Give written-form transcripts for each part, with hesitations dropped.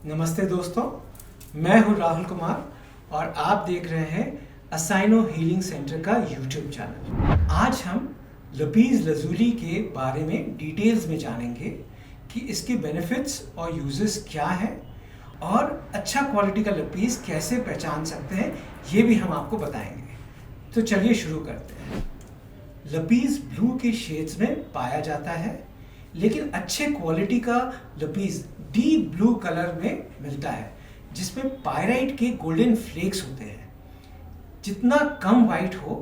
नमस्ते दोस्तों, मैं हूं राहुल कुमार और आप देख रहे हैं असाइनो हीलिंग सेंटर का यूट्यूब चैनल। आज हम लपीज लजूली के बारे में डिटेल्स में जानेंगे कि इसके बेनिफिट्स और यूजेस क्या हैं और अच्छा क्वालिटी का लपीज कैसे पहचान सकते हैं, ये भी हम आपको बताएंगे। तो चलिए शुरू करते हैं। लपीज ब्लू के शेड्स में पाया जाता है, लेकिन अच्छे क्वालिटी का लपीज डीप ब्लू कलर में मिलता है, जिसमें पायराइट के गोल्डन फ्लेक्स होते हैं। जितना कम वाइट हो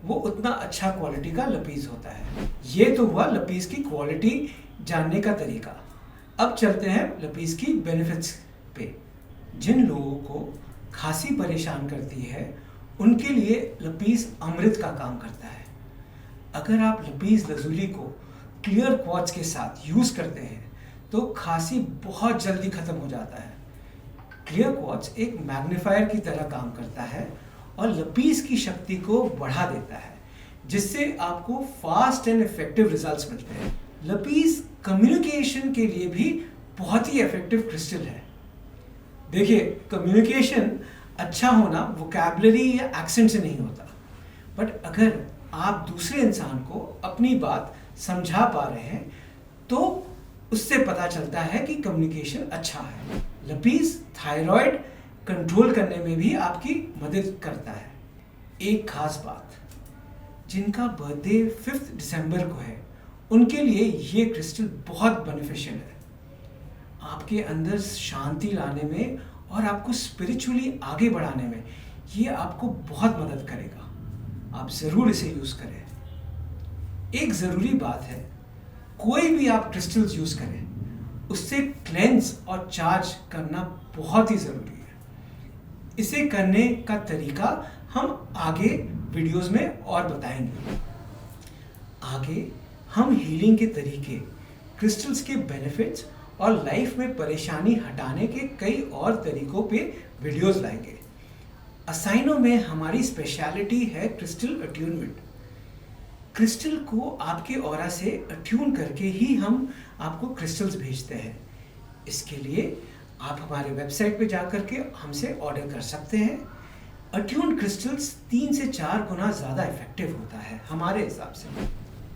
वो उतना अच्छा क्वालिटी का लपीज होता है। ये तो हुआ लपीज की क्वालिटी जानने का तरीका। अब चलते हैं लपीज की बेनिफिट्स पे। जिन लोगों को खांसी परेशान करती है उनके लिए लपीज अमृत का काम करता है। अगर आप लपीज लजूली को क्लियर क्वार्ट्ज के साथ यूज करते हैं तो खांसी बहुत जल्दी खत्म हो जाता है। क्लियर क्वार्ट्ज एक मैग्नीफायर की तरह काम करता है और लपीज की शक्ति को बढ़ा देता है, जिससे आपको फास्ट एंड इफेक्टिव रिजल्ट्स मिलते हैं। लपीज कम्युनिकेशन के लिए भी बहुत ही इफेक्टिव क्रिस्टल है। देखिए, कम्युनिकेशन अच्छा होना वोकैबुलरी या एक्सेंट से नहीं होता, बट अगर आप दूसरे इंसान को अपनी बात समझा पा रहे हैं तो उससे पता चलता है कि कम्युनिकेशन अच्छा है। लपीज थायराइड कंट्रोल करने में भी आपकी मदद करता है। एक खास बात, जिनका बर्थडे 5 दिसंबर को है उनके लिए ये क्रिस्टल बहुत बेनिफिशियल है। आपके अंदर शांति लाने में और आपको स्पिरिचुअली आगे बढ़ाने में ये आपको बहुत मदद करेगा। आप ज़रूर इसे यूज़ करें। एक ज़रूरी बात है, कोई भी आप क्रिस्टल्स यूज़ करें उससे क्लेंस और चार्ज करना बहुत ही ज़रूरी है। इसे करने का तरीका हम आगे वीडियोस में और बताएंगे। आगे हम हीलिंग के तरीके, क्रिस्टल्स के बेनिफिट्स और लाइफ में परेशानी हटाने के कई और तरीकों पे वीडियोस लाएंगे। असाइनो में हमारी स्पेशलिटी है क्रिस्टल अट्यूनमेंट। क्रिस्टल को आपके ऑरा से अट्यून करके ही हम आपको क्रिस्टल्स भेजते हैं। इसके लिए आप हमारे वेबसाइट पे जाकर के हमसे ऑर्डर कर सकते हैं। अट्यून क्रिस्टल्स 3 से 4 गुना ज़्यादा इफेक्टिव होता है हमारे हिसाब से।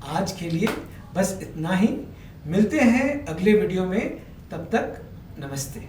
आज के लिए बस इतना ही। मिलते हैं अगले वीडियो में, तब तक नमस्ते।